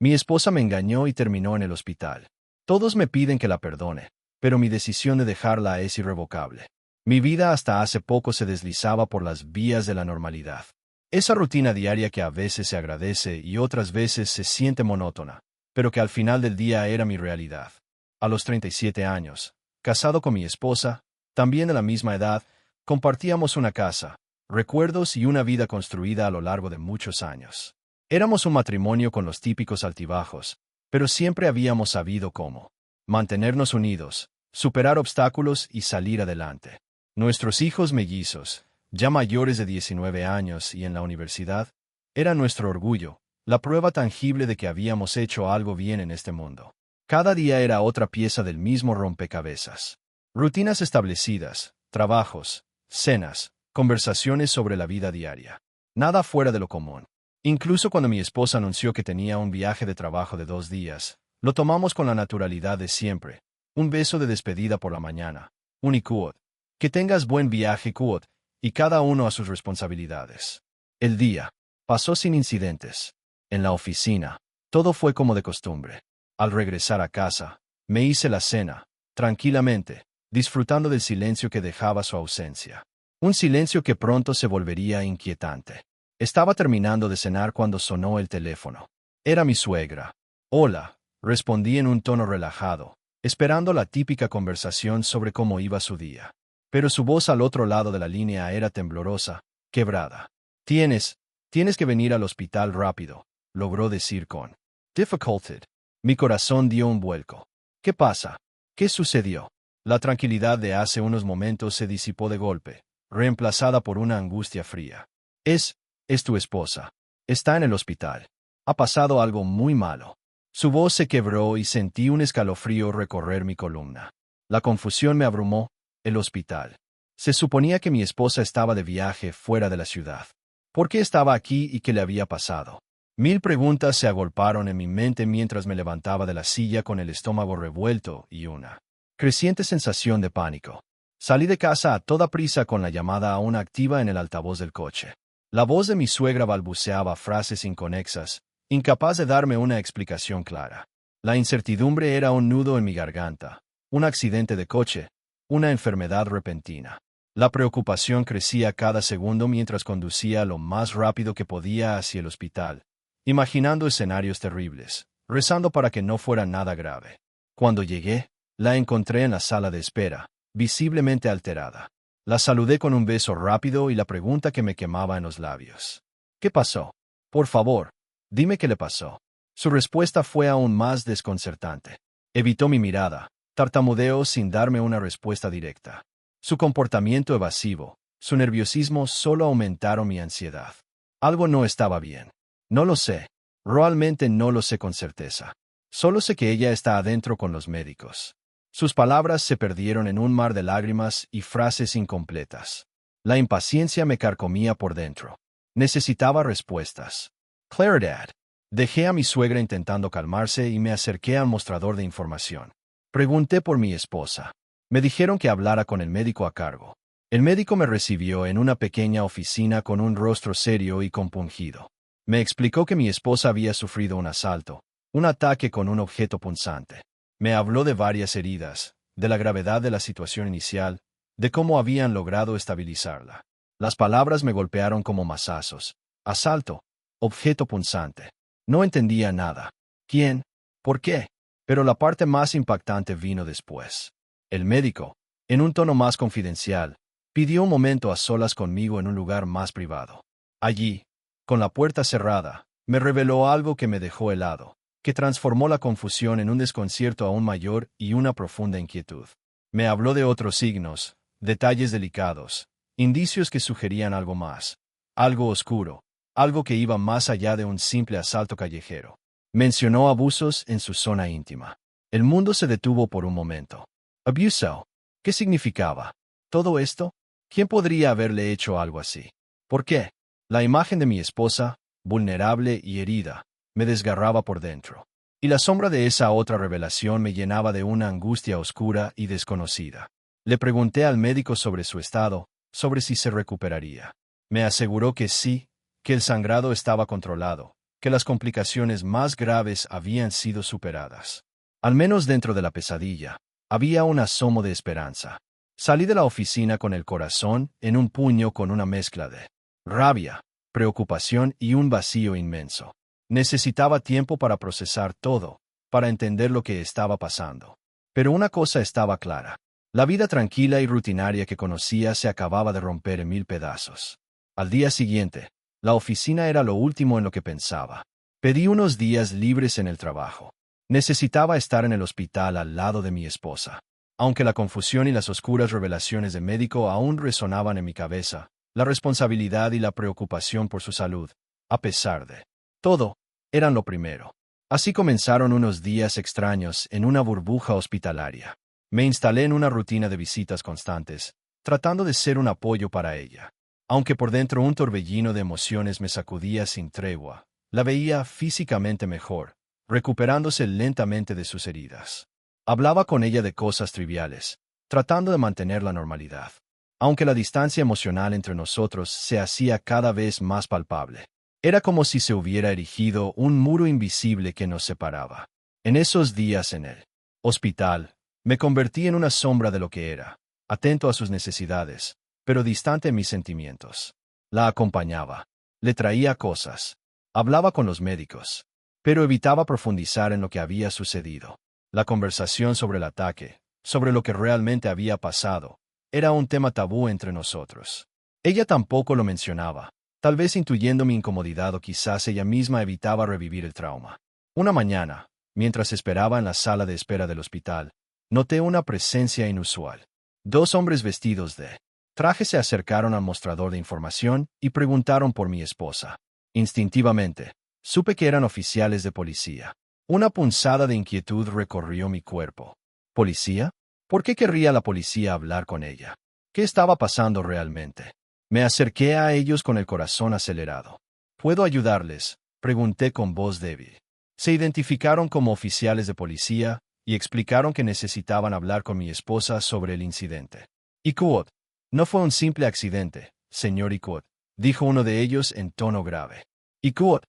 Mi esposa me engañó y terminó en el hospital. Todos me piden que la perdone, pero mi decisión de dejarla es irrevocable. Mi vida hasta hace poco se deslizaba por las vías de la normalidad. Esa rutina diaria que a veces se agradece y otras veces se siente monótona, pero que al final del día era mi realidad. A los 37 años, casado con mi esposa, también de la misma edad, compartíamos una casa, recuerdos y una vida construida a lo largo de muchos años. Éramos un matrimonio con los típicos altibajos, pero siempre habíamos sabido cómo mantenernos unidos, superar obstáculos y salir adelante. Nuestros hijos mellizos, ya mayores de 19 años y en la universidad, eran nuestro orgullo, la prueba tangible de que habíamos hecho algo bien en este mundo. Cada día era otra pieza del mismo rompecabezas. Rutinas establecidas, trabajos, cenas, conversaciones sobre la vida diaria. Nada fuera de lo común. Incluso cuando mi esposa anunció que tenía un viaje de trabajo de 2 días, lo tomamos con la naturalidad de siempre. Un beso de despedida por la mañana. Un y Kuot. Que tengas buen viaje, Kuot, y cada uno a sus responsabilidades. El día pasó sin incidentes. En la oficina, todo fue como de costumbre. Al regresar a casa, me hice la cena, tranquilamente, disfrutando del silencio que dejaba su ausencia. Un silencio que pronto se volvería inquietante. Estaba terminando de cenar cuando sonó el teléfono. Era mi suegra. Hola, respondí en un tono relajado, esperando la típica conversación sobre cómo iba su día. Pero su voz al otro lado de la línea era temblorosa, quebrada. Tienes que venir al hospital rápido, logró decir con difficultad. Mi corazón dio un vuelco. ¿Qué pasa? ¿Qué sucedió? La tranquilidad de hace unos momentos se disipó de golpe, reemplazada por una angustia fría. Es tu esposa. Está en el hospital. Ha pasado algo muy malo. Su voz se quebró y sentí un escalofrío recorrer mi columna. La confusión me abrumó. El hospital. Se suponía que mi esposa estaba de viaje fuera de la ciudad. ¿Por qué estaba aquí y qué le había pasado? 1000 preguntas se agolparon en mi mente mientras me levantaba de la silla con el estómago revuelto y una creciente sensación de pánico. Salí de casa a toda prisa con la llamada aún activa en el altavoz del coche. La voz de mi suegra balbuceaba frases inconexas, incapaz de darme una explicación clara. La incertidumbre era un nudo en mi garganta. Un accidente de coche. Una enfermedad repentina. La preocupación crecía cada segundo mientras conducía lo más rápido que podía hacia el hospital, imaginando escenarios terribles, rezando para que no fuera nada grave. Cuando llegué, la encontré en la sala de espera, visiblemente alterada. La saludé con un beso rápido y la pregunta que me quemaba en los labios. ¿Qué pasó? Por favor, dime qué le pasó. Su respuesta fue aún más desconcertante. Evitó mi mirada. Tartamudeó sin darme una respuesta directa. Su comportamiento evasivo, su nerviosismo solo aumentaron mi ansiedad. Algo no estaba bien. No lo sé. Realmente no lo sé con certeza. Solo sé que ella está adentro con los médicos. Sus palabras se perdieron en un mar de lágrimas y frases incompletas. La impaciencia me carcomía por dentro. Necesitaba respuestas. Claridad. Dejé a mi suegra intentando calmarse y me acerqué al mostrador de información. Pregunté por mi esposa. Me dijeron que hablara con el médico a cargo. El médico me recibió en una pequeña oficina con un rostro serio y compungido. Me explicó que mi esposa había sufrido un asalto, un ataque con un objeto punzante. Me habló de varias heridas, de la gravedad de la situación inicial, de cómo habían logrado estabilizarla. Las palabras me golpearon como mazazos. Asalto. Objeto punzante. No entendía nada. ¿Quién? ¿Por qué? Pero la parte más impactante vino después. El médico, en un tono más confidencial, pidió un momento a solas conmigo en un lugar más privado. Allí, con la puerta cerrada, me reveló algo que me dejó helado, que transformó la confusión en un desconcierto aún mayor y una profunda inquietud. Me habló de otros signos, detalles delicados, indicios que sugerían algo más, algo oscuro, algo que iba más allá de un simple asalto callejero. Mencionó abusos en su zona íntima. El mundo se detuvo por un momento. ¿Abuso? ¿Qué significaba? ¿Todo esto? ¿Quién podría haberle hecho algo así? ¿Por qué? La imagen de mi esposa, vulnerable y herida, me desgarraba por dentro. Y la sombra de esa otra revelación me llenaba de una angustia oscura y desconocida. Le pregunté al médico sobre su estado, sobre si se recuperaría. Me aseguró que sí, que el sangrado estaba controlado, que las complicaciones más graves habían sido superadas. Al menos dentro de la pesadilla, había un asomo de esperanza. Salí de la oficina con el corazón en un puño con una mezcla de rabia, preocupación y un vacío inmenso. Necesitaba tiempo para procesar todo, para entender lo que estaba pasando. Pero una cosa estaba clara. La vida tranquila y rutinaria que conocía se acababa de romper en mil pedazos. Al día siguiente, la oficina era lo último en lo que pensaba. Pedí unos días libres en el trabajo. Necesitaba estar en el hospital al lado de mi esposa. Aunque la confusión y las oscuras revelaciones de médico aún resonaban en mi cabeza, la responsabilidad y la preocupación por su salud, a pesar de todo, eran lo primero. Así comenzaron unos días extraños en una burbuja hospitalaria. Me instalé en una rutina de visitas constantes, tratando de ser un apoyo para ella. Aunque por dentro un torbellino de emociones me sacudía sin tregua, la veía físicamente mejor, recuperándose lentamente de sus heridas. Hablaba con ella de cosas triviales, tratando de mantener la normalidad, aunque la distancia emocional entre nosotros se hacía cada vez más palpable. Era como si se hubiera erigido un muro invisible que nos separaba. En esos días en el hospital, me convertí en una sombra de lo que era, atento a sus necesidades, pero distante en mis sentimientos. La acompañaba, le traía cosas, hablaba con los médicos, pero evitaba profundizar en lo que había sucedido. La conversación sobre el ataque, sobre lo que realmente había pasado, era un tema tabú entre nosotros. Ella tampoco lo mencionaba, tal vez intuyendo mi incomodidad o quizás ella misma evitaba revivir el trauma. Una mañana, mientras esperaba en la sala de espera del hospital, noté una presencia inusual. Dos hombres vestidos de traje se acercaron al mostrador de información y preguntaron por mi esposa. Instintivamente, supe que eran oficiales de policía. Una punzada de inquietud recorrió mi cuerpo. ¿Policía? ¿Por qué querría la policía hablar con ella? ¿Qué estaba pasando realmente? Me acerqué a ellos con el corazón acelerado. ¿Puedo ayudarles?, pregunté con voz débil. Se identificaron como oficiales de policía y explicaron que necesitaban hablar con mi esposa sobre el incidente. Iquot, no fue un simple accidente, señor Iquot, dijo uno de ellos en tono grave. Iquot,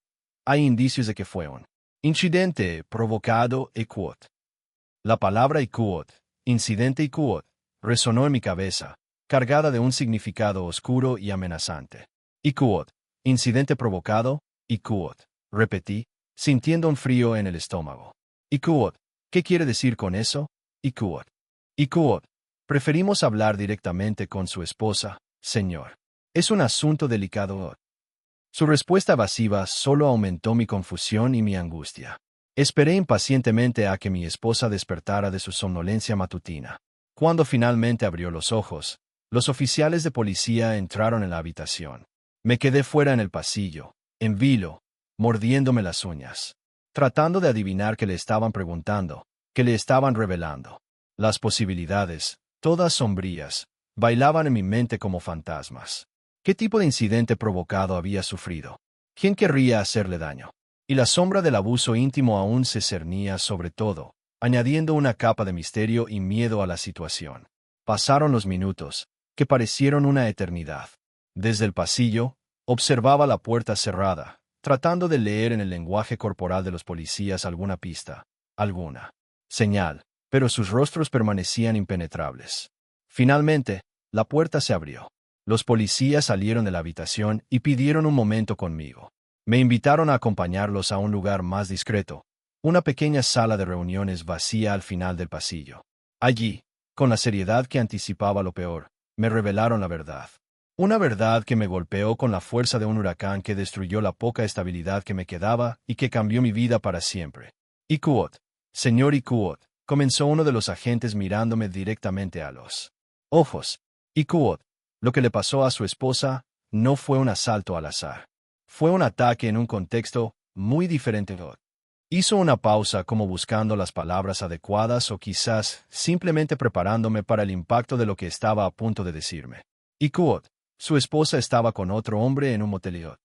hay indicios de que fue un incidente provocado Iquot. La palabra Iquot, incidente Iquot, resonó en mi cabeza, cargada de un significado oscuro y amenazante. Iquot, incidente provocado, Iquot, repetí, sintiendo un frío en el estómago. Iquot, ¿qué quiere decir con eso? Iquot. Iquot, preferimos hablar directamente con su esposa, señor. Es un asunto delicado. Su respuesta evasiva solo aumentó mi confusión y mi angustia. Esperé impacientemente a que mi esposa despertara de su somnolencia matutina. Cuando finalmente abrió los ojos, los oficiales de policía entraron en la habitación. Me quedé fuera en el pasillo, en vilo, mordiéndome las uñas, tratando de adivinar qué le estaban preguntando, qué le estaban revelando. Las posibilidades, todas sombrías, bailaban en mi mente como fantasmas. ¿Qué tipo de incidente provocado había sufrido? ¿Quién querría hacerle daño? Y la sombra del abuso íntimo aún se cernía sobre todo, añadiendo una capa de misterio y miedo a la situación. Pasaron los minutos, que parecieron una eternidad. Desde el pasillo, observaba la puerta cerrada, tratando de leer en el lenguaje corporal de los policías alguna pista, alguna señal, pero sus rostros permanecían impenetrables. Finalmente, la puerta se abrió. Los policías salieron de la habitación y pidieron un momento conmigo. Me invitaron a acompañarlos a un lugar más discreto, una pequeña sala de reuniones vacía al final del pasillo. Allí, con la seriedad que anticipaba lo peor, me revelaron la verdad. Una verdad que me golpeó con la fuerza de un huracán que destruyó la poca estabilidad que me quedaba y que cambió mi vida para siempre. Iquot, señor Iquot, comenzó uno de los agentes mirándome directamente a los ojos. Iquot, lo que le pasó a su esposa no fue un asalto al azar. Fue un ataque en un contexto muy diferente. Hizo una pausa como buscando las palabras adecuadas o quizás simplemente preparándome para el impacto de lo que estaba a punto de decirme. Iquot, su esposa estaba con otro hombre en un motel.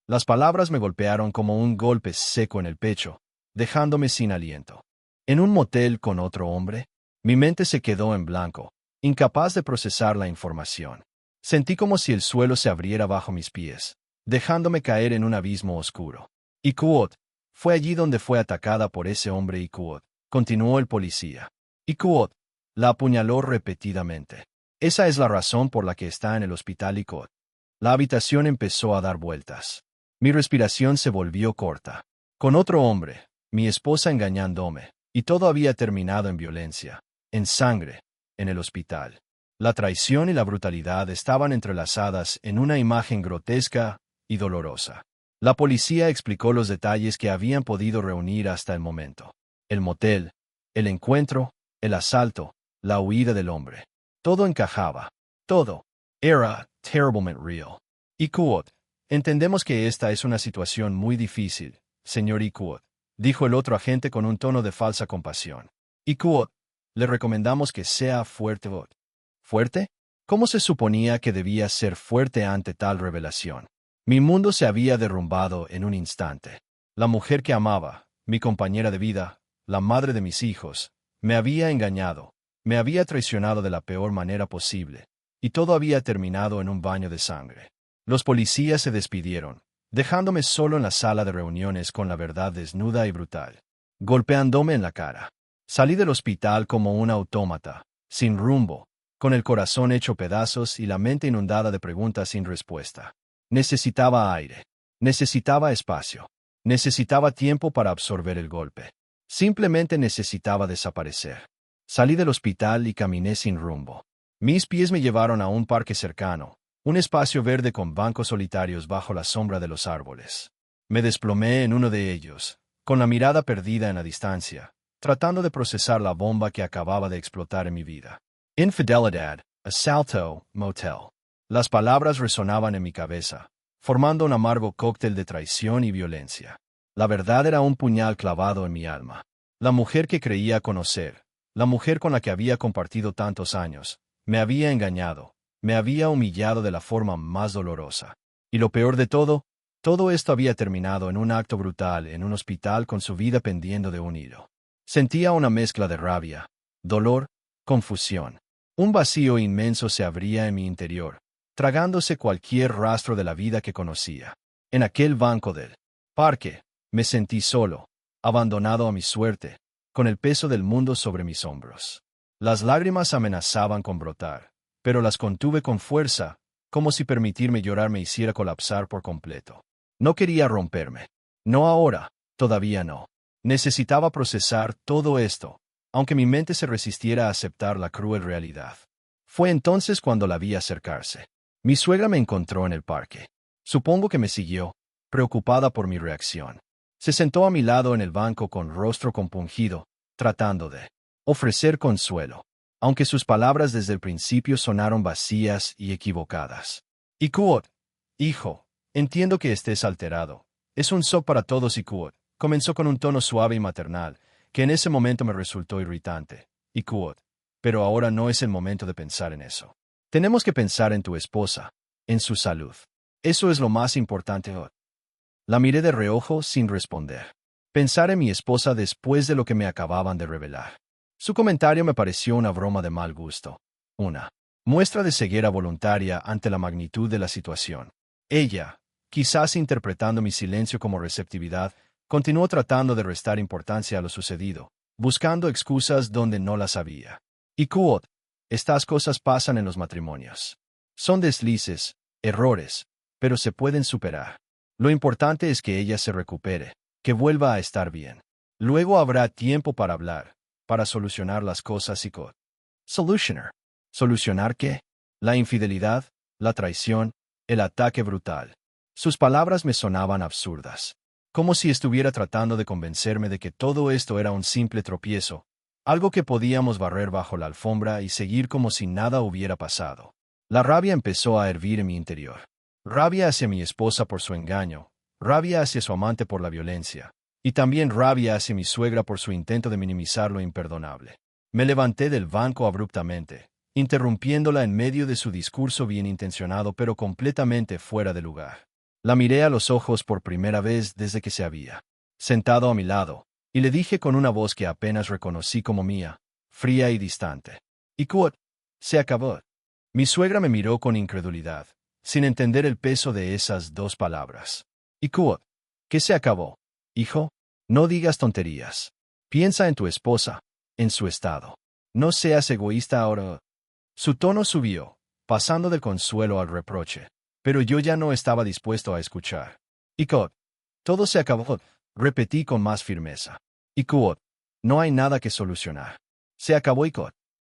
Las palabras me golpearon como un golpe seco en el pecho, dejándome sin aliento. ¿En un motel con otro hombre? Mi mente se quedó en blanco, incapaz de procesar la información. Sentí como si el suelo se abriera bajo mis pies, dejándome caer en un abismo oscuro. Y Kuot, fue allí donde fue atacada por ese hombre y Kuot, continuó el policía. Y Kuot, la apuñaló repetidamente. Esa es la razón por la que está en el hospital y Kuot. La habitación empezó a dar vueltas. Mi respiración se volvió corta. Con otro hombre, mi esposa engañándome, y todo había terminado en violencia, en sangre, en el hospital. La traición y la brutalidad estaban entrelazadas en una imagen grotesca y dolorosa. La policía explicó los detalles que habían podido reunir hasta el momento. El motel, el encuentro, el asalto, la huida del hombre. Todo encajaba. Todo. Era terriblemente real. Y Kuot, entendemos que esta es una situación muy difícil, señor Kuot, dijo el otro agente con un tono de falsa compasión. Y Kuot, le recomendamos que sea fuerte. ¿Fuerte? ¿Cómo se suponía que debía ser fuerte ante tal revelación? Mi mundo se había derrumbado en un instante. La mujer que amaba, mi compañera de vida, la madre de mis hijos, me había engañado, me había traicionado de la peor manera posible, y todo había terminado en un baño de sangre. Los policías se despidieron, dejándome solo en la sala de reuniones con la verdad desnuda y brutal, golpeándome en la cara. Salí del hospital como un autómata, sin rumbo, con el corazón hecho pedazos y la mente inundada de preguntas sin respuesta. Necesitaba aire. Necesitaba espacio. Necesitaba tiempo para absorber el golpe. Simplemente necesitaba desaparecer. Salí del hospital y caminé sin rumbo. Mis pies me llevaron a un parque cercano, un espacio verde con bancos solitarios bajo la sombra de los árboles. Me desplomé en uno de ellos, con la mirada perdida en la distancia, tratando de procesar la bomba que acababa de explotar en mi vida. Infidelidad, asalto, motel. Las palabras resonaban en mi cabeza, formando un amargo cóctel de traición y violencia. La verdad era un puñal clavado en mi alma. La mujer que creía conocer, la mujer con la que había compartido tantos años, me había engañado, me había humillado de la forma más dolorosa. Y lo peor de todo esto había terminado en un acto brutal en un hospital con su vida pendiendo de un hilo. Sentía una mezcla de rabia, dolor, confusión. Un vacío inmenso se abría en mi interior, tragándose cualquier rastro de la vida que conocía. En aquel banco del parque, me sentí solo, abandonado a mi suerte, con el peso del mundo sobre mis hombros. Las lágrimas amenazaban con brotar, pero las contuve con fuerza, como si permitirme llorar me hiciera colapsar por completo. No quería romperme. No ahora, todavía no. Necesitaba procesar todo esto, aunque mi mente se resistiera a aceptar la cruel realidad. Fue entonces cuando la vi acercarse. Mi suegra me encontró en el parque. Supongo que me siguió, preocupada por mi reacción. Se sentó a mi lado en el banco con rostro compungido, tratando de ofrecer consuelo, aunque sus palabras desde el principio sonaron vacías y equivocadas. Y Kuot, hijo, entiendo que estés alterado. Es un shock para todos y Kuot, comenzó con un tono suave y maternal, que en ese momento me resultó irritante. Y Kuot, pero ahora no es el momento de pensar en eso. Tenemos que pensar en tu esposa, en su salud. Eso es lo más importante hoy. La miré de reojo sin responder. Pensar en mi esposa después de lo que me acababan de revelar. Su comentario me pareció una broma de mal gusto. Una muestra de ceguera voluntaria ante la magnitud de la situación. Ella, quizás interpretando mi silencio como receptividad, continuó tratando de restar importancia a lo sucedido, buscando excusas donde no las había. Y Kuot, estas cosas pasan en los matrimonios. Son deslices, errores, pero se pueden superar. Lo importante es que ella se recupere, que vuelva a estar bien. Luego habrá tiempo para hablar, para solucionar las cosas y Kuot. Solutioner. ¿Solucionar qué? La infidelidad, la traición, el ataque brutal. Sus palabras me sonaban absurdas. Como si estuviera tratando de convencerme de que todo esto era un simple tropiezo, algo que podíamos barrer bajo la alfombra y seguir como si nada hubiera pasado. La rabia empezó a hervir en mi interior. Rabia hacia mi esposa por su engaño, rabia hacia su amante por la violencia, y también rabia hacia mi suegra por su intento de minimizar lo imperdonable. Me levanté del banco abruptamente, interrumpiéndola en medio de su discurso bien intencionado pero completamente fuera de lugar. La miré a los ojos por primera vez desde que se había sentado a mi lado, y le dije con una voz que apenas reconocí como mía, fría y distante. Y Kuot, se acabó. Mi suegra me miró con incredulidad, sin entender el peso de esas dos palabras. Y Kuot, ¿Qué se acabó? Hijo, no digas tonterías. Piensa en tu esposa, en su estado. No seas egoísta ahora. Su tono subió, pasando del consuelo al reproche. Pero yo ya no estaba dispuesto a escuchar. Icod, todo se acabó, repetí con más firmeza. Icod, no hay nada que solucionar. Se acabó Icod.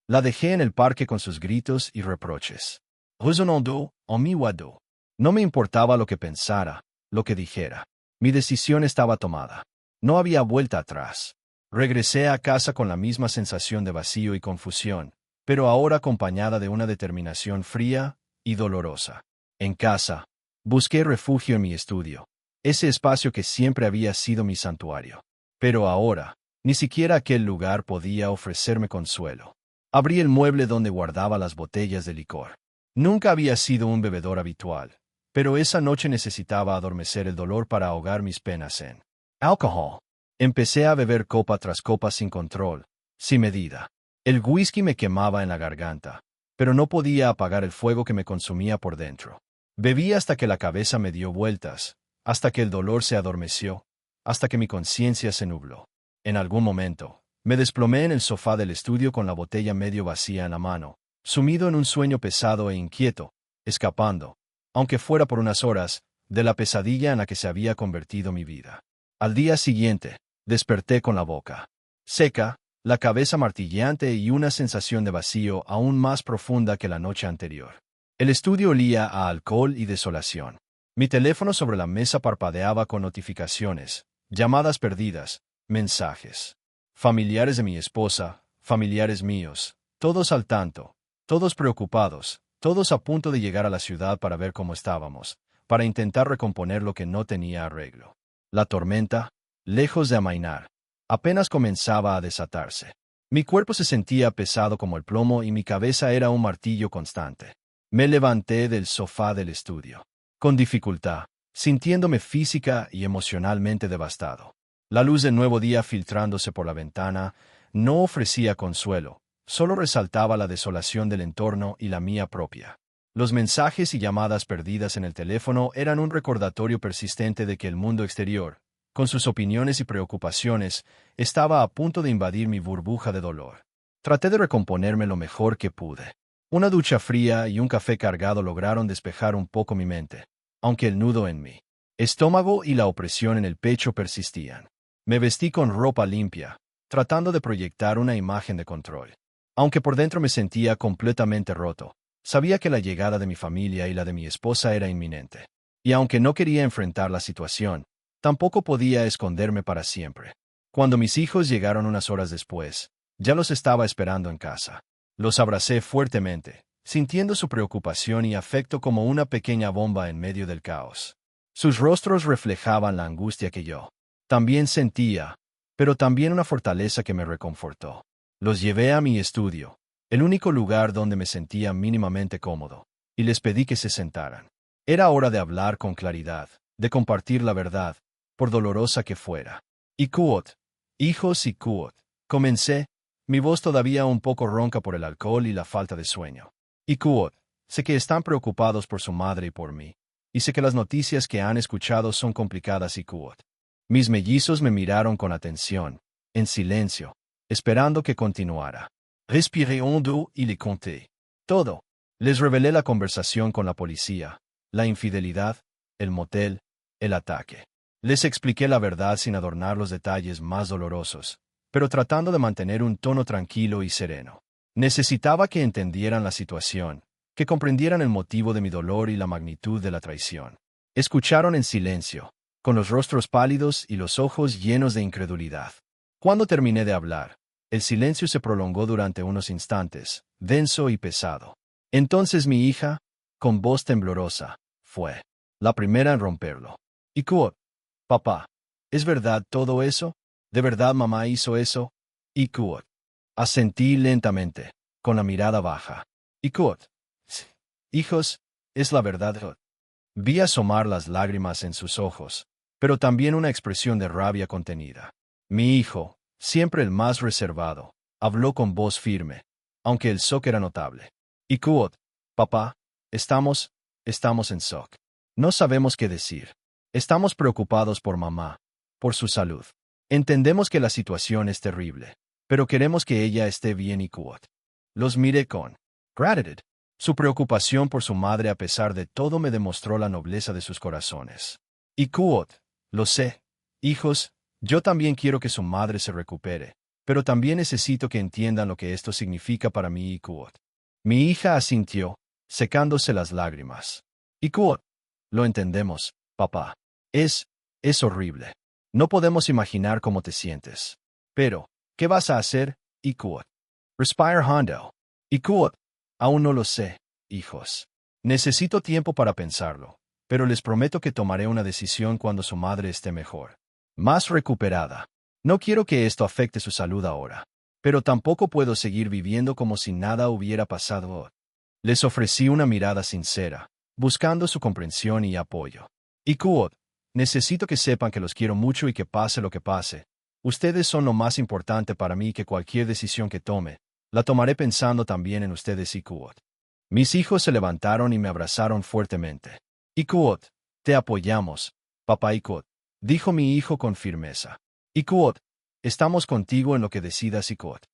La dejé en el parque con sus gritos y reproches. Resonando, en mi guado. No me importaba lo que pensara, lo que dijera. Mi decisión estaba tomada. No había vuelta atrás. Regresé a casa con la misma sensación de vacío y confusión, pero ahora acompañada de una determinación fría y dolorosa. En casa, busqué refugio en mi estudio, ese espacio que siempre había sido mi santuario. Pero ahora, ni siquiera aquel lugar podía ofrecerme consuelo. Abrí el mueble donde guardaba las botellas de licor. Nunca había sido un bebedor habitual, pero esa noche necesitaba adormecer el dolor para ahogar mis penas en alcohol. Empecé a beber copa tras copa sin control, sin medida. El whisky me quemaba en la garganta, pero no podía apagar el fuego que me consumía por dentro. Bebí hasta que la cabeza me dio vueltas, hasta que el dolor se adormeció, hasta que mi conciencia se nubló. En algún momento, me desplomé en el sofá del estudio con la botella medio vacía en la mano, sumido en un sueño pesado e inquieto, escapando, aunque fuera por unas horas, de la pesadilla en la que se había convertido mi vida. Al día siguiente, desperté con la boca seca, la cabeza martilleante y una sensación de vacío aún más profunda que la noche anterior. El estudio olía a alcohol y desolación. Mi teléfono sobre la mesa parpadeaba con notificaciones, llamadas perdidas, mensajes. Familiares de mi esposa, familiares míos, todos al tanto, todos preocupados, todos a punto de llegar a la ciudad para ver cómo estábamos, para intentar recomponer lo que no tenía arreglo. La tormenta, lejos de amainar, apenas comenzaba a desatarse. Mi cuerpo se sentía pesado como el plomo y mi cabeza era un martillo constante. Me levanté del sofá del estudio, con dificultad, sintiéndome física y emocionalmente devastado. La luz del nuevo día filtrándose por la ventana no ofrecía consuelo, solo resaltaba la desolación del entorno y la mía propia. Los mensajes y llamadas perdidas en el teléfono eran un recordatorio persistente de que el mundo exterior, con sus opiniones y preocupaciones, estaba a punto de invadir mi burbuja de dolor. Traté de recomponerme lo mejor que pude. Una ducha fría y un café cargado lograron despejar un poco mi mente, aunque el nudo en mi estómago y la opresión en el pecho persistían. Me vestí con ropa limpia, tratando de proyectar una imagen de control. Aunque por dentro me sentía completamente roto, sabía que la llegada de mi familia y la de mi esposa era inminente. Y aunque no quería enfrentar la situación, tampoco podía esconderme para siempre. Cuando mis hijos llegaron unas horas después, ya los estaba esperando en casa. Los abracé fuertemente, sintiendo su preocupación y afecto como una pequeña bomba en medio del caos. Sus rostros reflejaban la angustia que yo también sentía, pero también una fortaleza que me reconfortó. Los llevé a mi estudio, el único lugar donde me sentía mínimamente cómodo, y les pedí que se sentaran. Era hora de hablar con claridad, de compartir la verdad, por dolorosa que fuera. Y Kuot, hijos y Kuot, comencé, mi voz todavía un poco ronca por el alcohol y la falta de sueño. Y Kuot, sé que están preocupados por su madre y por mí, y sé que las noticias que han escuchado son complicadas y Kuot. Mis mellizos me miraron con atención, en silencio, esperando que continuara. Respiré hondo y le conté todo. Les revelé la conversación con la policía, la infidelidad, el motel, el ataque. Les expliqué la verdad sin adornar los detalles más dolorosos, pero tratando de mantener un tono tranquilo y sereno. Necesitaba que entendieran la situación, que comprendieran el motivo de mi dolor y la magnitud de la traición. Escucharon en silencio, con los rostros pálidos y los ojos llenos de incredulidad. Cuando terminé de hablar, el silencio se prolongó durante unos instantes, denso y pesado. Entonces mi hija, con voz temblorosa, fue la primera en romperlo. Y Kuot, papá, ¿es verdad todo eso? ¿De verdad mamá hizo eso? Y Kuot. Asentí lentamente, con la mirada baja. Y Kuot. Sí. Hijos, es la verdad. Vi asomar las lágrimas en sus ojos, pero también una expresión de rabia contenida. Mi hijo, siempre el más reservado, habló con voz firme, aunque el shock era notable. Y Kuot, papá, estamos en shock. No sabemos qué decir. Estamos preocupados por mamá, por su salud. Entendemos que la situación es terrible, pero queremos que ella esté bien y Kuot. Los miré con gratitud. Su preocupación por su madre a pesar de todo me demostró la nobleza de sus corazones. Y Kuot, lo sé, hijos, yo también quiero que su madre se recupere, pero también necesito que entiendan lo que esto significa para mí y Kuot. Mi hija asintió, secándose las lágrimas. Y Kuot, lo entendemos, papá. Es horrible. No podemos imaginar cómo te sientes. Pero, ¿qué vas a hacer, Ikuot? Respire Hondo. Ikuot, aún no lo sé, hijos. Necesito tiempo para pensarlo, pero les prometo que tomaré una decisión cuando su madre esté mejor. Más recuperada. No quiero que esto afecte su salud ahora, pero tampoco puedo seguir viviendo como si nada hubiera pasado. Les ofrecí una mirada sincera, buscando su comprensión y apoyo. Ikuot, necesito que sepan que los quiero mucho y que pase lo que pase. Ustedes son lo más importante para mí y que cualquier decisión que tome, la tomaré pensando también en ustedes Ikuot. Mis hijos se levantaron y me abrazaron fuertemente. Ikuot, te apoyamos, papá Ikuot, dijo mi hijo con firmeza. Ikuot, estamos contigo en lo que decidas Ikuot.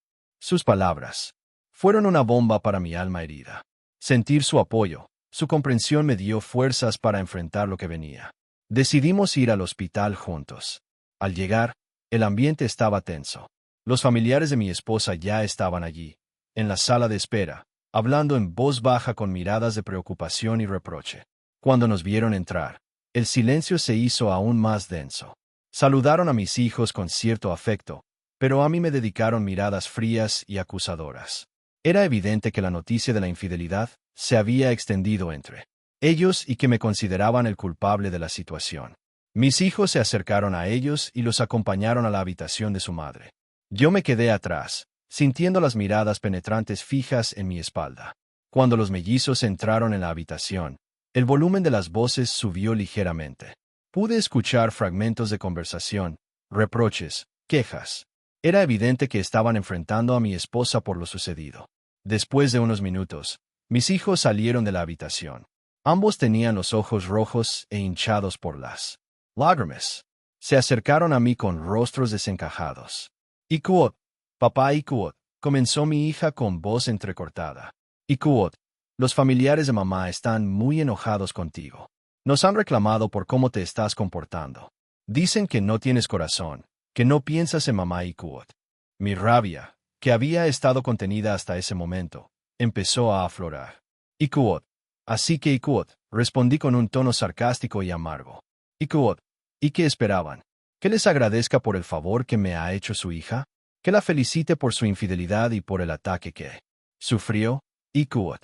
Sus palabras fueron una bomba para mi alma herida. Sentir su apoyo, su comprensión me dio fuerzas para enfrentar lo que venía. Decidimos ir al hospital juntos. Al llegar, el ambiente estaba tenso. Los familiares de mi esposa ya estaban allí, en la sala de espera, hablando en voz baja con miradas de preocupación y reproche. Cuando nos vieron entrar, el silencio se hizo aún más denso. Saludaron a mis hijos con cierto afecto, pero a mí me dedicaron miradas frías y acusadoras. Era evidente que la noticia de la infidelidad se había extendido entre ellos y que me consideraban el culpable de la situación. Mis hijos se acercaron a ellos y los acompañaron a la habitación de su madre. Yo me quedé atrás, sintiendo las miradas penetrantes fijas en mi espalda. Cuando los mellizos entraron en la habitación, el volumen de las voces subió ligeramente. Pude escuchar fragmentos de conversación, reproches, quejas. Era evidente que estaban enfrentando a mi esposa por lo sucedido. Después de unos minutos, mis hijos salieron de la habitación. Ambos tenían los ojos rojos e hinchados por las lágrimas. Se acercaron a mí con rostros desencajados. Ikuot, papá Ikuot, comenzó mi hija con voz entrecortada. Ikuot, los familiares de mamá están muy enojados contigo. Nos han reclamado por cómo te estás comportando. Dicen que no tienes corazón, que no piensas en mamá Ikuot. Mi rabia, que había estado contenida hasta ese momento, empezó a aflorar. Ikuot, así que Ikuot, respondí con un tono sarcástico y amargo. Ikuot, ¿y qué esperaban? ¿Que les agradezca por el favor que me ha hecho su hija? ¿Que la felicite por su infidelidad y por el ataque que sufrió? Ikuot.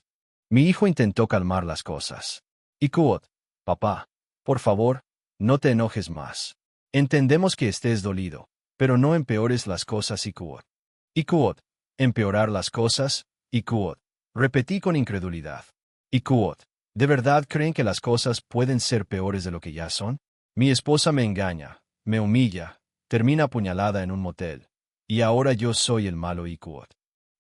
Mi hijo intentó calmar las cosas. Ikuot, papá, por favor, no te enojes más. Entendemos que estés dolido, pero no empeores las cosas Ikuot. Ikuot, ¿empeorar las cosas? Ikuot. Repetí con incredulidad. Ikuot, ¿de verdad creen que las cosas pueden ser peores de lo que ya son? Mi esposa me engaña, me humilla, termina apuñalada en un motel. Y ahora yo soy el malo Ikuot.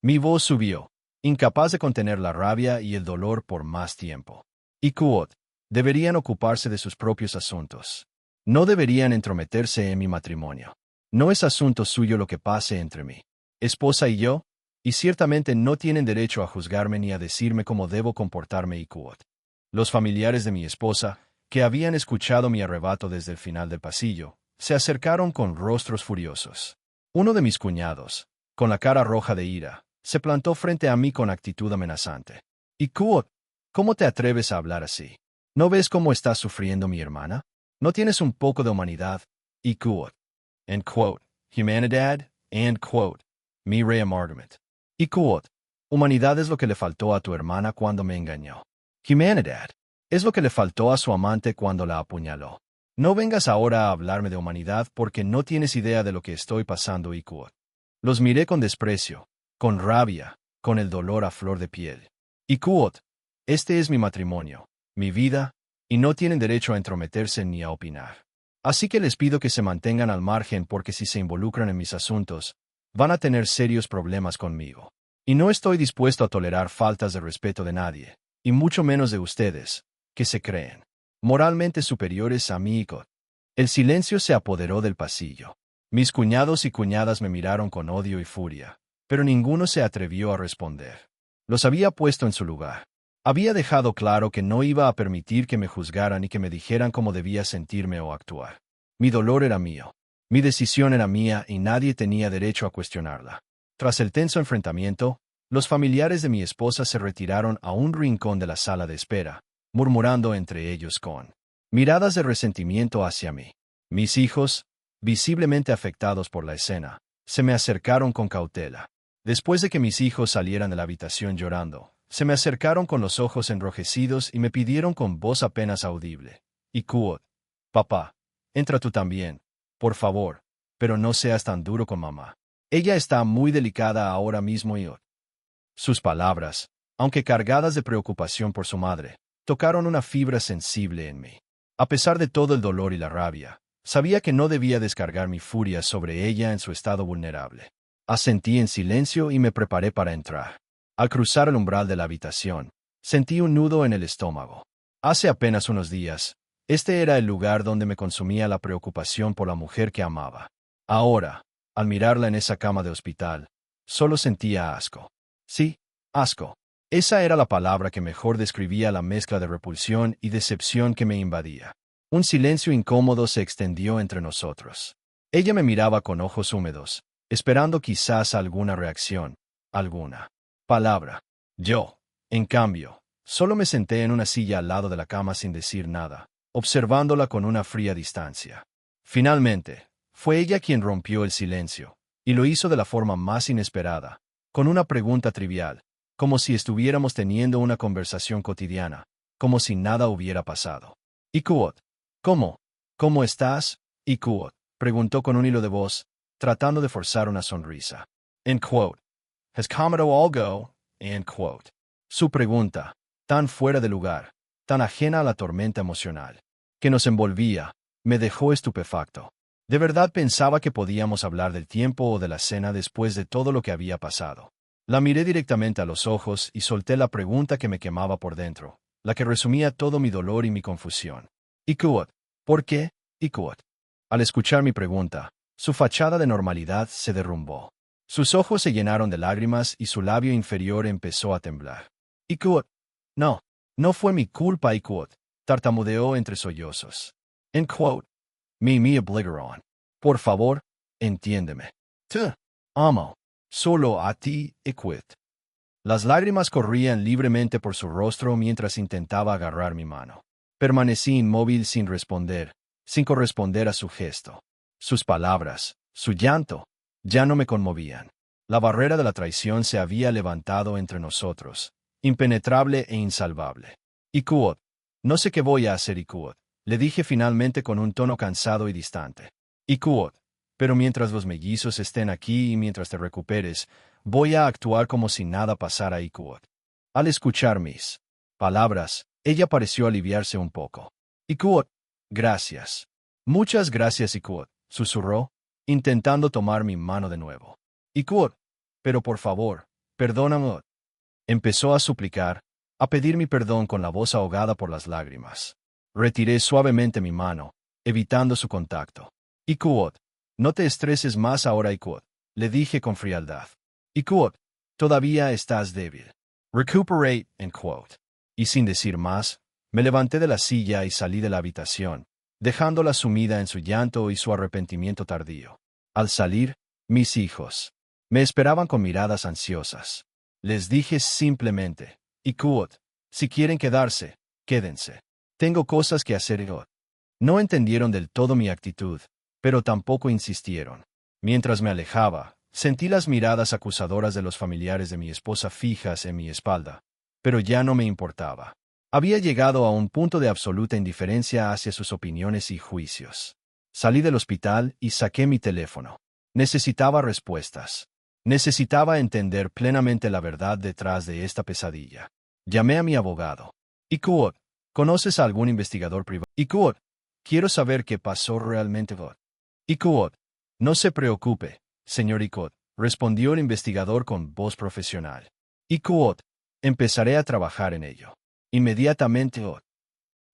Mi voz subió, incapaz de contener la rabia y el dolor por más tiempo. Ikuot, deberían ocuparse de sus propios asuntos. No deberían entrometerse en mi matrimonio. No es asunto suyo lo que pase entre mi esposa y yo, y ciertamente no tienen derecho a juzgarme ni a decirme cómo debo comportarme Ikuot. Los familiares de mi esposa, que habían escuchado mi arrebato desde el final del pasillo, se acercaron con rostros furiosos. Uno de mis cuñados, con la cara roja de ira, se plantó frente a mí con actitud amenazante. Ikuot, ¿cómo te atreves a hablar así? ¿No ves cómo está sufriendo mi hermana? ¿No tienes un poco de humanidad? Ikuot. End quote. Humanidad, end quote. Mi reamargament. Ikuot. Humanidad es lo que le faltó a tu hermana cuando me engañó. Humanidad es lo que le faltó a su amante cuando la apuñaló. No vengas ahora a hablarme de humanidad porque no tienes idea de lo que estoy pasando Ikuot. Los miré con desprecio, con rabia, con el dolor a flor de piel. Ikuot, este es mi matrimonio, mi vida, y no tienen derecho a entrometerse ni a opinar. Así que les pido que se mantengan al margen porque si se involucran en mis asuntos, van a tener serios problemas conmigo. Y no estoy dispuesto a tolerar faltas de respeto de nadie, y mucho menos de ustedes, que se creen moralmente superiores a mí. El silencio se apoderó del pasillo. Mis cuñados y cuñadas me miraron con odio y furia, pero ninguno se atrevió a responder. Los había puesto en su lugar. Había dejado claro que no iba a permitir que me juzgaran y que me dijeran cómo debía sentirme o actuar. Mi dolor era mío. Mi decisión era mía y nadie tenía derecho a cuestionarla. Tras el tenso enfrentamiento, los familiares de mi esposa se retiraron a un rincón de la sala de espera, murmurando entre ellos con miradas de resentimiento hacia mí. Mis hijos, visiblemente afectados por la escena, se me acercaron con cautela. Después de que mis hijos salieran de la habitación llorando, se me acercaron con los ojos enrojecidos y me pidieron con voz apenas audible: Ikud, papá, entra tú también, por favor, pero no seas tan duro con mamá. Ella está muy delicada ahora mismo. Sus palabras, aunque cargadas de preocupación por su madre, tocaron una fibra sensible en mí. A pesar de todo el dolor y la rabia, sabía que no debía descargar mi furia sobre ella en su estado vulnerable. Asentí en silencio y me preparé para entrar. Al cruzar el umbral de la habitación, sentí un nudo en el estómago. Hace apenas unos días, este era el lugar donde me consumía la preocupación por la mujer que amaba. Ahora, al mirarla en esa cama de hospital, solo sentía asco. Sí, asco. Esa era la palabra que mejor describía la mezcla de repulsión y decepción que me invadía. Un silencio incómodo se extendió entre nosotros. Ella me miraba con ojos húmedos, esperando quizás alguna reacción, alguna palabra. Yo, en cambio, solo me senté en una silla al lado de la cama sin decir nada, observándola con una fría distancia. Finalmente, fue ella quien rompió el silencio, y lo hizo de la forma más inesperada, con una pregunta trivial, como si estuviéramos teniendo una conversación cotidiana, como si nada hubiera pasado. Ikud, ¿cómo? ¿Cómo estás? Ikud, preguntó con un hilo de voz, tratando de forzar una sonrisa. End quote. Has comido algo? End quote. Su pregunta, tan fuera de lugar, tan ajena a la tormenta emocional, que nos envolvía, me dejó estupefacto. ¿De verdad pensaba que podíamos hablar del tiempo o de la cena después de todo lo que había pasado? La miré directamente a los ojos y solté la pregunta que me quemaba por dentro, la que resumía todo mi dolor y mi confusión. Ikud, ¿por qué? Ikud. Al escuchar mi pregunta, su fachada de normalidad se derrumbó. Sus ojos se llenaron de lágrimas y su labio inferior empezó a temblar. Ikud, no fue mi culpa. Ikud, tartamudeó entre sollozos. End quote. Me obligaron. Por favor, entiéndeme. Te amo. Solo a ti, Ikud. Las lágrimas corrían libremente por su rostro mientras intentaba agarrar mi mano. Permanecí inmóvil sin responder, sin corresponder a su gesto. Sus palabras, su llanto, ya no me conmovían. La barrera de la traición se había levantado entre nosotros, impenetrable e insalvable. Ikud, no sé qué voy a hacer. Ikud, le dije finalmente con un tono cansado y distante. Ikud, pero mientras los mellizos estén aquí y mientras te recuperes, voy a actuar como si nada pasara. Ikud. Al escuchar mis palabras, ella pareció aliviarse un poco. Ikud, gracias. Muchas gracias. Ikud, susurró, intentando tomar mi mano de nuevo. Ikud, pero por favor, perdóname. Empezó a suplicar, a pedir mi perdón con la voz ahogada por las lágrimas. Retiré suavemente mi mano, evitando su contacto. Ikud, no te estreses más ahora. Ikud, le dije con frialdad. Ikud, todavía estás débil. Recuperate. End quote. Y sin decir más, me levanté de la silla y salí de la habitación, dejándola sumida en su llanto y su arrepentimiento tardío. Al salir, mis hijos me esperaban con miradas ansiosas. Les dije simplemente: Ikud, si quieren quedarse, quédense. Tengo cosas que hacer. Ikud. No entendieron del todo mi actitud, pero tampoco insistieron. Mientras me alejaba, sentí las miradas acusadoras de los familiares de mi esposa fijas en mi espalda, pero ya no me importaba. Había llegado a un punto de absoluta indiferencia hacia sus opiniones y juicios. Salí del hospital y saqué mi teléfono. Necesitaba respuestas. Necesitaba entender plenamente la verdad detrás de esta pesadilla. Llamé a mi abogado. Ikud, ¿conoces a algún investigador privado? Ikud, quiero saber qué pasó realmente. Ikud, no se preocupe, señor Ikud, respondió el investigador con voz profesional. Ikud, empezaré a trabajar en ello. Inmediatamente.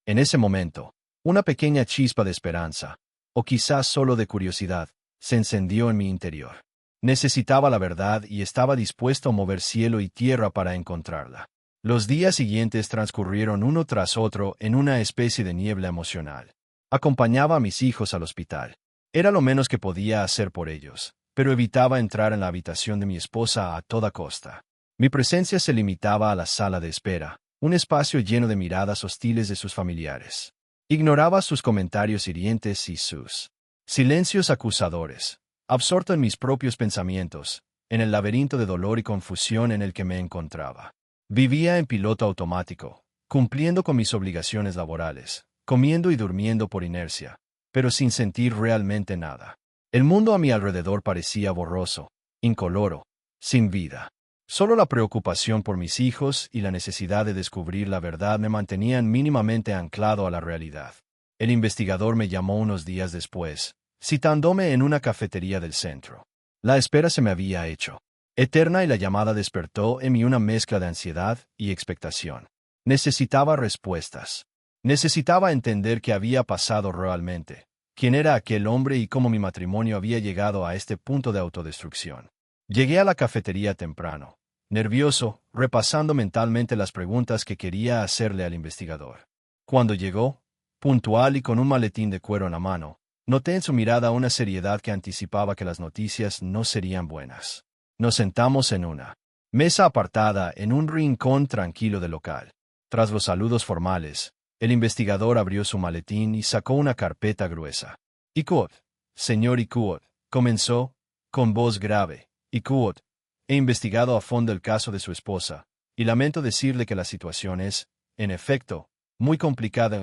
En ese momento, una pequeña chispa de esperanza, o quizás solo de curiosidad, se encendió en mi interior. Necesitaba la verdad y estaba dispuesto a mover cielo y tierra para encontrarla. Los días siguientes transcurrieron uno tras otro en una especie de niebla emocional. Acompañaba a mis hijos al hospital. Era lo menos que podía hacer por ellos, pero evitaba entrar en la habitación de mi esposa a toda costa. Mi presencia se limitaba a la sala de espera, un espacio lleno de miradas hostiles de sus familiares. Ignoraba sus comentarios hirientes y sus silencios acusadores, absorto en mis propios pensamientos, en el laberinto de dolor y confusión en el que me encontraba. Vivía en piloto automático, cumpliendo con mis obligaciones laborales, comiendo y durmiendo por inercia, pero sin sentir realmente nada. El mundo a mi alrededor parecía borroso, incoloro, sin vida. Solo la preocupación por mis hijos y la necesidad de descubrir la verdad me mantenían mínimamente anclado a la realidad. El investigador me llamó unos días después, citándome en una cafetería del centro. La espera se me había hecho eterna y la llamada despertó en mí una mezcla de ansiedad y expectación. Necesitaba respuestas. Necesitaba entender qué había pasado realmente, quién era aquel hombre y cómo mi matrimonio había llegado a este punto de autodestrucción. Llegué a la cafetería temprano, nervioso, repasando mentalmente las preguntas que quería hacerle al investigador. Cuando llegó, puntual y con un maletín de cuero en la mano, noté en su mirada una seriedad que anticipaba que las noticias no serían buenas. Nos sentamos en una mesa apartada en un rincón tranquilo del local. Tras los saludos formales, el investigador abrió su maletín y sacó una carpeta gruesa. Icuot, señor Icuot, comenzó, con voz grave. Icuot, he investigado a fondo el caso de su esposa, y lamento decirle que la situación es, en efecto, muy complicada.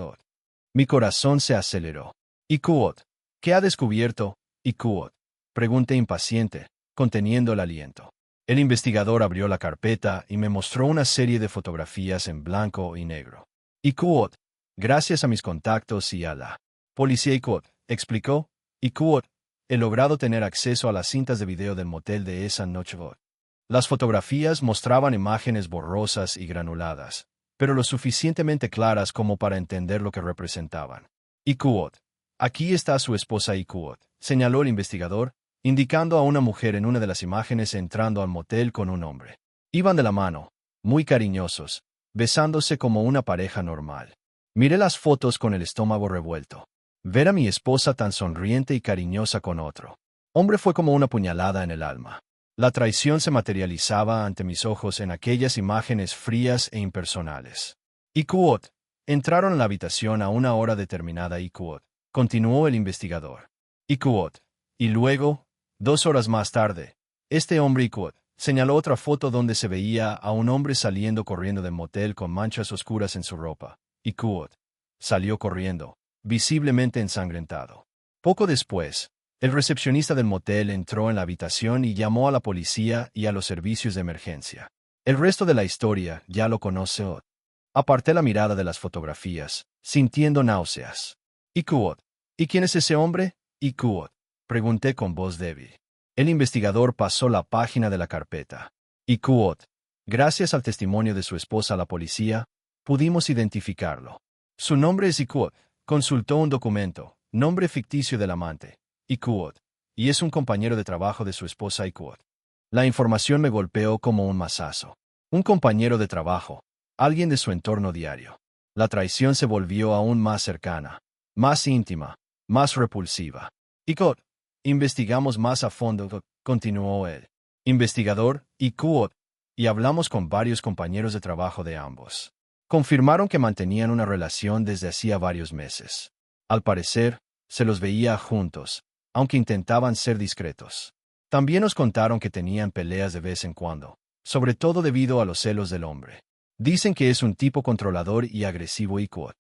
Mi corazón se aceleró. Icuot, ¿qué ha descubierto, Icuot? Pregunté impaciente, conteniendo el aliento. El investigador abrió la carpeta y me mostró una serie de fotografías en blanco y negro. Icuot, gracias a mis contactos y a la policía Icuot, explicó, Icuot, he logrado tener acceso a las cintas de video del motel de esa noche. Las fotografías mostraban imágenes borrosas y granuladas, pero lo suficientemente claras como para entender lo que representaban. Icuot, aquí está su esposa Icuot, señaló el investigador, indicando a una mujer en una de las imágenes entrando al motel con un hombre. Iban de la mano, muy cariñosos, besándose como una pareja normal. Miré las fotos con el estómago revuelto. Ver a mi esposa tan sonriente y cariñosa con otro hombre fue como una puñalada en el alma. La traición se materializaba ante mis ojos en aquellas imágenes frías e impersonales. Icuot, entraron en la habitación a una hora determinada. Icuot, continuó el investigador. Icuot, y luego, 2 horas más tarde, este hombre Icuot señaló otra foto donde se veía a un hombre saliendo corriendo del motel con manchas oscuras en su ropa. Icuot salió corriendo, visiblemente ensangrentado. Poco después, el recepcionista del motel entró en la habitación y llamó a la policía y a los servicios de emergencia. El resto de la historia ya lo conoce. Aparté la mirada de las fotografías, sintiendo náuseas. Icuot, ¿y quién es ese hombre? Icuot, pregunté con voz débil. El investigador pasó la página de la carpeta. Icuot, gracias al testimonio de su esposa a la policía, pudimos identificarlo. Su nombre es Icuot. Consultó un documento, nombre ficticio del amante, Icuot, y es un compañero de trabajo de su esposa Icuot. La información me golpeó como un mazazo. Un compañero de trabajo, alguien de su entorno diario. La traición se volvió aún más cercana, más íntima, más repulsiva. Icuot, investigamos más a fondo, continuó el investigador, Icuot, y hablamos con varios compañeros de trabajo de ambos. Confirmaron que mantenían una relación desde hacía varios meses. Al parecer, se los veía juntos, aunque intentaban ser discretos. También nos contaron que tenían peleas de vez en cuando, sobre todo debido a los celos del hombre. Dicen que es un tipo controlador y agresivo. Icuot.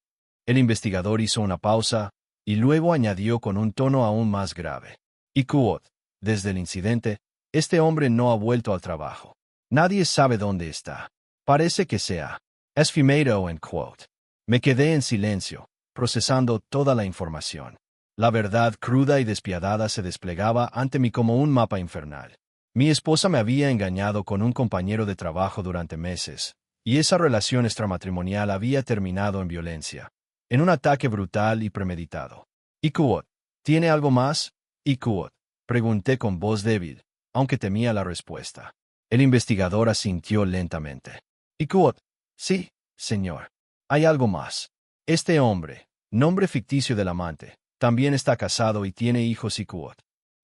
El investigador hizo una pausa, y luego añadió con un tono aún más grave. Icuot, desde el incidente, este hombre no ha vuelto al trabajo. Nadie sabe dónde está. Parece que sea esfumado en quote. Me quedé en silencio, procesando toda la información. La verdad cruda y despiadada se desplegaba ante mí como un mapa infernal. Mi esposa me había engañado con un compañero de trabajo durante meses, y esa relación extramatrimonial había terminado en violencia. en un ataque brutal y premeditado. ¿Ikuot tiene algo más? ¿Ikuot? Pregunté con voz débil, aunque temía la respuesta. El investigador asintió lentamente. ¿Ikuot? Sí, señor. Hay algo más. Este hombre, nombre ficticio del amante, también está casado y tiene hijos Ikuot.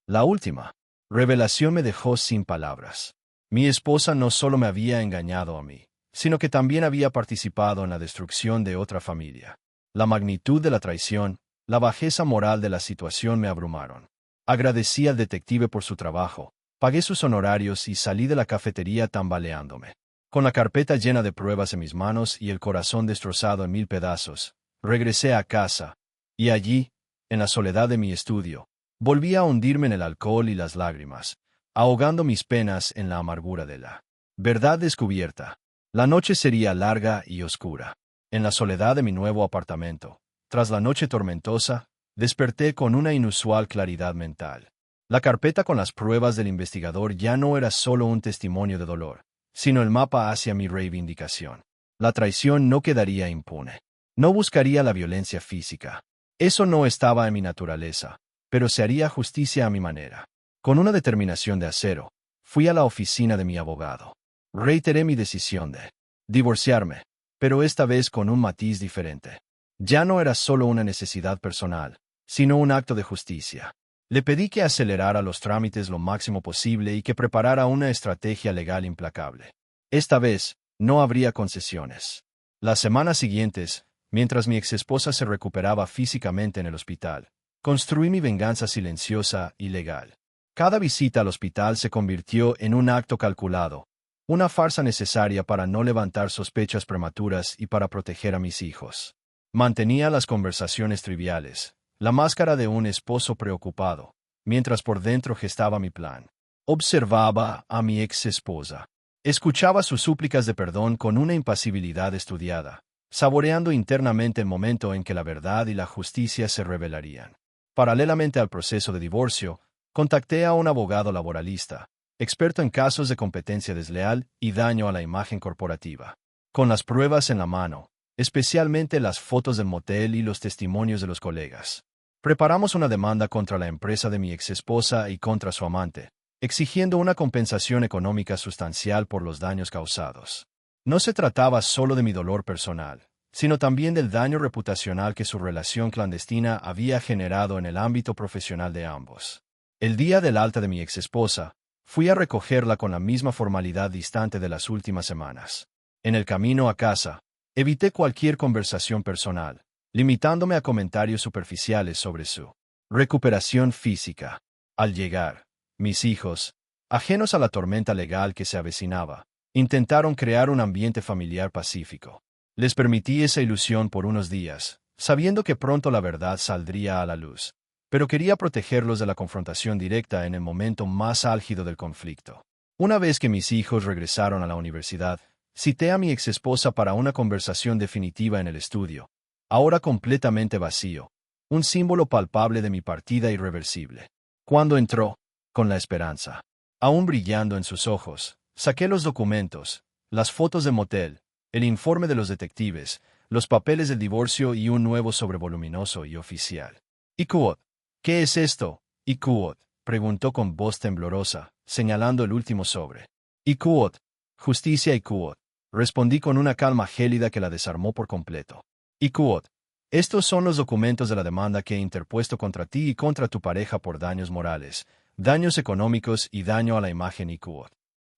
La última revelación me dejó sin palabras. Mi esposa no solo me había engañado a mí, sino que también había participado en la destrucción de otra familia. La magnitud de la traición, la bajeza moral de la situación me abrumaron. Agradecí al detective por su trabajo, pagué sus honorarios y salí de la cafetería tambaleándome. Con la carpeta llena de pruebas en mis manos y el corazón destrozado en 1000 pedazos, regresé a casa, y allí, en la soledad de mi estudio, volví a hundirme en el alcohol y las lágrimas, ahogando mis penas en la amargura de la verdad descubierta. La noche sería larga y oscura. En la soledad de mi nuevo apartamento, tras la noche tormentosa, desperté con una inusual claridad mental. La carpeta con las pruebas del investigador ya no era solo un testimonio de dolor, sino el mapa hacia mi reivindicación. La traición no quedaría impune. No buscaría la violencia física. Eso no estaba en mi naturaleza, pero se haría justicia a mi manera. Con una determinación de acero, fui a la oficina de mi abogado. Reiteré mi decisión de divorciarme, pero esta vez con un matiz diferente. Ya no era solo una necesidad personal, sino un acto de justicia. Le pedí que acelerara los trámites lo máximo posible y que preparara una estrategia legal implacable. Esta vez, no habría concesiones. Las semanas siguientes, mientras mi exesposa se recuperaba físicamente en el hospital, construí mi venganza silenciosa y legal. Cada visita al hospital se convirtió en un acto calculado, una farsa necesaria para no levantar sospechas prematuras y para proteger a mis hijos. Mantenía las conversaciones triviales, la máscara de un esposo preocupado, mientras por dentro gestaba mi plan. Observaba a mi ex esposa. Escuchaba sus súplicas de perdón con una impasibilidad estudiada, saboreando internamente el momento en que la verdad y la justicia se revelarían. Paralelamente al proceso de divorcio, contacté a un abogado laboralista, experto en casos de competencia desleal y daño a la imagen corporativa. Con las pruebas en la mano, especialmente las fotos del motel y los testimonios de los colegas, preparamos una demanda contra la empresa de mi exesposa y contra su amante, exigiendo una compensación económica sustancial por los daños causados. No se trataba solo de mi dolor personal, sino también del daño reputacional que su relación clandestina había generado en el ámbito profesional de ambos. El día del alta de mi exesposa, fui a recogerla con la misma formalidad distante de las últimas semanas. En el camino a casa, evité cualquier conversación personal, limitándome a comentarios superficiales sobre su recuperación física. Al llegar, mis hijos, ajenos a la tormenta legal que se avecinaba, intentaron crear un ambiente familiar pacífico. Les permití esa ilusión por unos días, sabiendo que pronto la verdad saldría a la luz, pero quería protegerlos de la confrontación directa en el momento más álgido del conflicto. Una vez que mis hijos regresaron a la universidad, cité a mi exesposa para una conversación definitiva en el estudio, ahora completamente vacío, un símbolo palpable de mi partida irreversible. Cuando entró, con la esperanza aún brillando en sus ojos, saqué los documentos, las fotos de motel, el informe de los detectives, los papeles del divorcio y un nuevo sobre voluminoso y oficial. «Ikuot, ¿qué es esto?» «Ikuot», preguntó con voz temblorosa, señalando el último sobre. «Ikuot, justicia Ikuot», respondí con una calma gélida que la desarmó por completo. «Ikuot, estos son los documentos de la demanda que he interpuesto contra ti y contra tu pareja por daños morales, daños económicos y daño a la imagen Ikuot».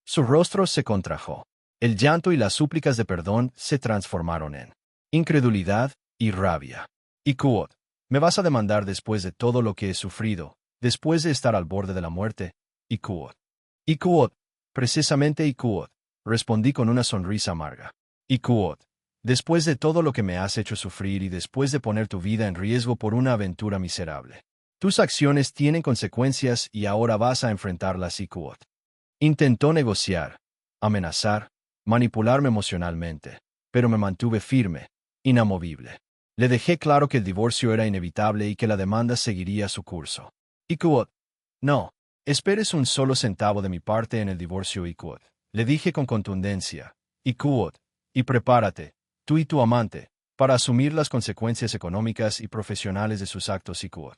Su rostro se contrajo. El llanto y las súplicas de perdón se transformaron en incredulidad y rabia. «Ikuot, ¿me vas a demandar después de todo lo que he sufrido, después de estar al borde de la muerte?» «Ikuot. Ikuot, precisamente Ikuot», respondí con una sonrisa amarga. «Ikuot, después de todo lo que me has hecho sufrir y después de poner tu vida en riesgo por una aventura miserable. Tus acciones tienen consecuencias y ahora vas a enfrentarlas, Ikuot». Intentó negociar, amenazar, manipularme emocionalmente, pero me mantuve firme, inamovible. Le dejé claro que el divorcio era inevitable y que la demanda seguiría su curso. «Ikuot, no esperes un solo centavo de mi parte en el divorcio, Ikuot», le dije con contundencia. «Ikuot, y prepárate, tú y tu amante, para asumir las consecuencias económicas y profesionales de sus actos y quod.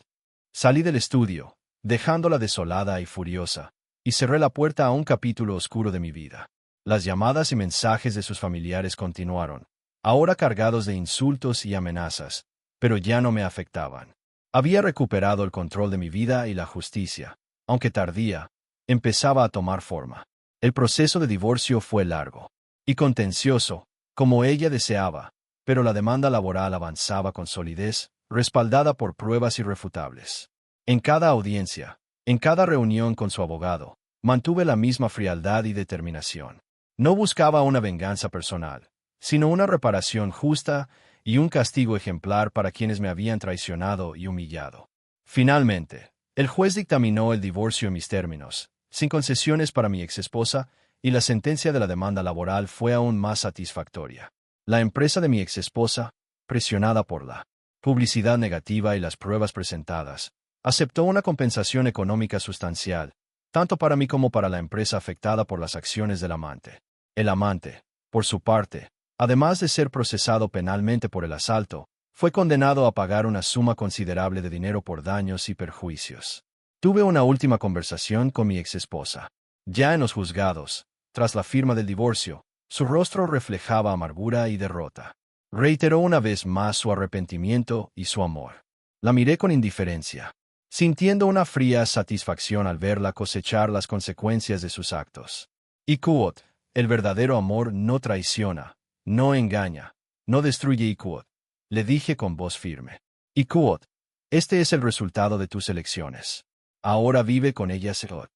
Salí del estudio, dejándola desolada y furiosa, y cerré la puerta a un capítulo oscuro de mi vida. Las llamadas y mensajes de sus familiares continuaron, ahora cargados de insultos y amenazas, pero ya no me afectaban. Había recuperado el control de mi vida y la justicia, aunque tardía, empezaba a tomar forma. El proceso de divorcio fue largo y contencioso, como ella deseaba, pero la demanda laboral avanzaba con solidez, respaldada por pruebas irrefutables. En cada audiencia, en cada reunión con su abogado, mantuve la misma frialdad y determinación. No buscaba una venganza personal, sino una reparación justa y un castigo ejemplar para quienes me habían traicionado y humillado. Finalmente, el juez dictaminó el divorcio en mis términos, sin concesiones para mi exesposa, y la sentencia de la demanda laboral fue aún más satisfactoria. La empresa de mi exesposa, presionada por la publicidad negativa y las pruebas presentadas, aceptó una compensación económica sustancial, tanto para mí como para la empresa afectada por las acciones del amante. El amante, por su parte, además de ser procesado penalmente por el asalto, fue condenado a pagar una suma considerable de dinero por daños y perjuicios. Tuve una última conversación con mi exesposa. Ya en los juzgados, tras la firma del divorcio, su rostro reflejaba amargura y derrota. Reiteró una vez más su arrepentimiento y su amor. La miré con indiferencia, sintiendo una fría satisfacción al verla cosechar las consecuencias de sus actos. Y quod, el verdadero amor no traiciona, no engaña, no destruye y quod, le dije con voz firme. Y quod, este es el resultado de tus elecciones. Ahora vive con ellas. Quod.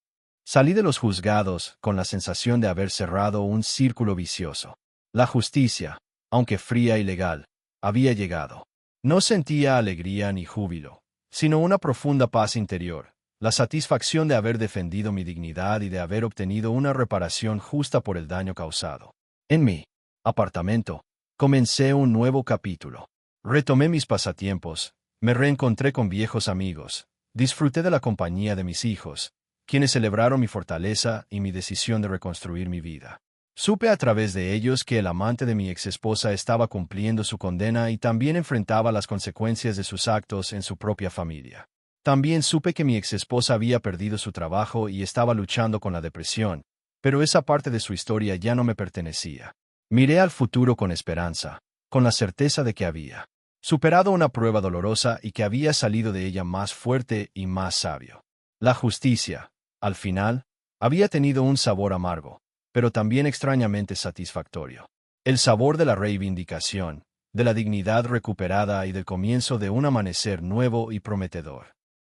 Salí de los juzgados con la sensación de haber cerrado un círculo vicioso. La justicia, aunque fría y legal, había llegado. No sentía alegría ni júbilo, sino una profunda paz interior, la satisfacción de haber defendido mi dignidad y de haber obtenido una reparación justa por el daño causado. En mi apartamento, comencé un nuevo capítulo. Retomé mis pasatiempos, me reencontré con viejos amigos, disfruté de la compañía de mis hijos, quienes celebraron mi fortaleza y mi decisión de reconstruir mi vida. Supe a través de ellos que el amante de mi exesposa estaba cumpliendo su condena y también enfrentaba las consecuencias de sus actos en su propia familia. También supe que mi exesposa había perdido su trabajo y estaba luchando con la depresión, pero esa parte de su historia ya no me pertenecía. Miré al futuro con esperanza, con la certeza de que había superado una prueba dolorosa y que había salido de ella más fuerte y más sabio. La justicia, al final, había tenido un sabor amargo, pero también extrañamente satisfactorio. El sabor de la reivindicación, de la dignidad recuperada y del comienzo de un amanecer nuevo y prometedor.